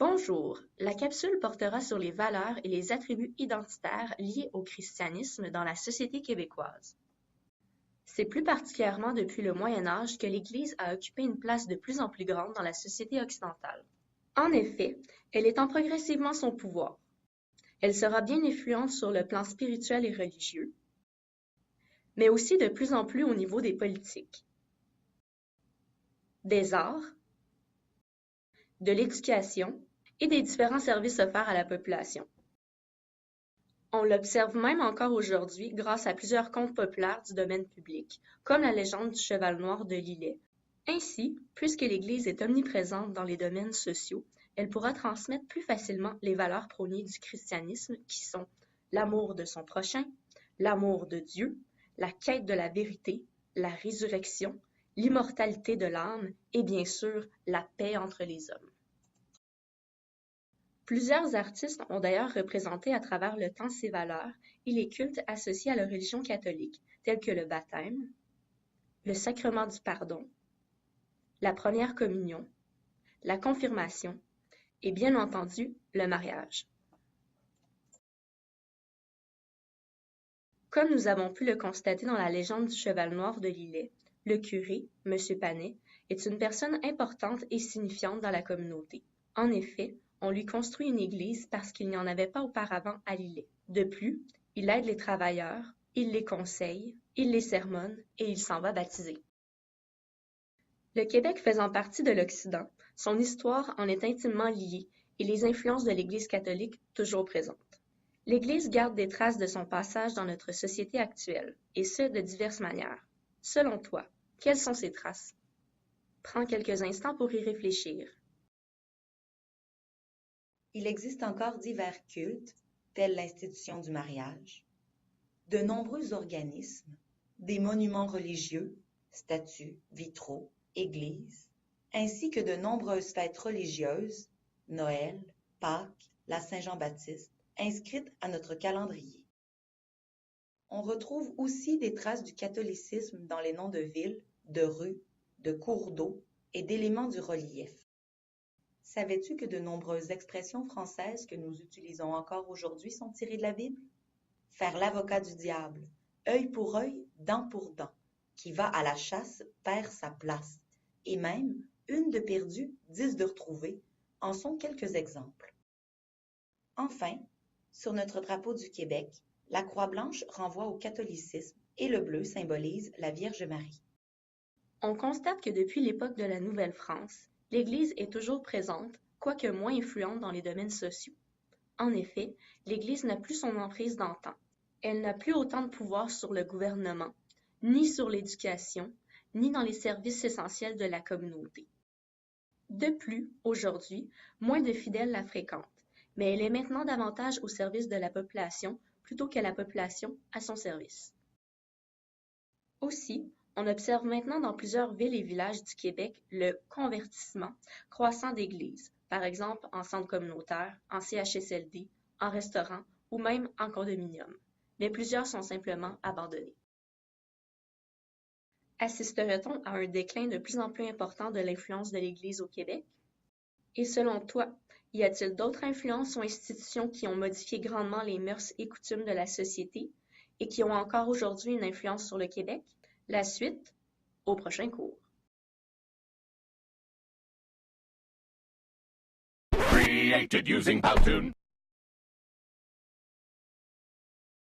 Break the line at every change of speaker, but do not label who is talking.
Bonjour, la capsule portera sur les valeurs et les attributs identitaires liés au christianisme dans la société québécoise. C'est plus particulièrement depuis le Moyen Âge que l'Église a occupé une place de plus en plus grande dans la société occidentale. En effet, elle étend progressivement son pouvoir. Elle sera bien influente sur le plan spirituel et religieux, mais aussi de plus en plus au niveau des politiques, des arts, de l'éducation et des différents services offerts à la population. On l'observe même encore aujourd'hui grâce à plusieurs contes populaires du domaine public, comme la légende du cheval noir de Lillet. Ainsi, puisque l'Église est omniprésente dans les domaines sociaux, elle pourra transmettre plus facilement les valeurs prônées du christianisme qui sont l'amour de son prochain, l'amour de Dieu, la quête de la vérité, la résurrection, l'immortalité de l'âme et bien sûr la paix entre les hommes. Plusieurs artistes ont d'ailleurs représenté à travers le temps ces valeurs et les cultes associés à la religion catholique, tels que le baptême, le sacrement du pardon, la première communion, la confirmation et bien entendu le mariage. Comme nous avons pu le constater dans la légende du cheval noir de Lillet, le curé, M. Panet, est une personne importante et signifiante dans la communauté. En effet, on lui construit une église parce qu'il n'y en avait pas auparavant à Lillet. De plus, il aide les travailleurs, il les conseille, il les sermonne et il s'en va baptiser. Le Québec faisant partie de l'Occident, son histoire en est intimement liée et les influences de l'Église catholique toujours présentes. L'Église garde des traces de son passage dans notre société actuelle, et ce de diverses manières. Selon toi, quelles sont ces traces? Prends quelques instants pour y réfléchir.
Il existe encore divers cultes, tels l'institution du mariage, de nombreux organismes, des monuments religieux, statues, vitraux, églises, ainsi que de nombreuses fêtes religieuses, Noël, Pâques, la Saint-Jean-Baptiste, inscrites à notre calendrier. On retrouve aussi des traces du catholicisme dans les noms de villes, de rues, de cours d'eau et d'éléments du relief. Savais-tu que de nombreuses expressions françaises que nous utilisons encore aujourd'hui sont tirées de la Bible? Faire l'avocat du diable, œil pour œil, dent pour dent, qui va à la chasse perd sa place, et même une de perdue, 10 de retrouvée, en sont quelques exemples. Enfin, sur notre drapeau du Québec, la croix blanche renvoie au catholicisme et le bleu symbolise la Vierge Marie.
On constate que depuis l'époque de la Nouvelle-France, l'Église est toujours présente, quoique moins influente dans les domaines sociaux. En effet, l'Église n'a plus son emprise d'antan. Elle n'a plus autant de pouvoir sur le gouvernement, ni sur l'éducation, ni dans les services essentiels de la communauté. De plus, aujourd'hui, moins de fidèles la fréquentent, mais elle est maintenant davantage au service de la population plutôt que la population à son service. Aussi, on observe maintenant dans plusieurs villes et villages du Québec le convertissement croissant d'églises, par exemple en centre communautaire, en CHSLD, en restaurant ou même en condominium, mais plusieurs sont simplement abandonnés. Assisterait-on à un déclin de plus en plus important de l'influence de l'Église au Québec? Et selon toi, y a-t-il d'autres influences ou institutions qui ont modifié grandement les mœurs et coutumes de la société et qui ont encore aujourd'hui une influence sur le Québec? La suite, au prochain cours.
Created using Powtoon.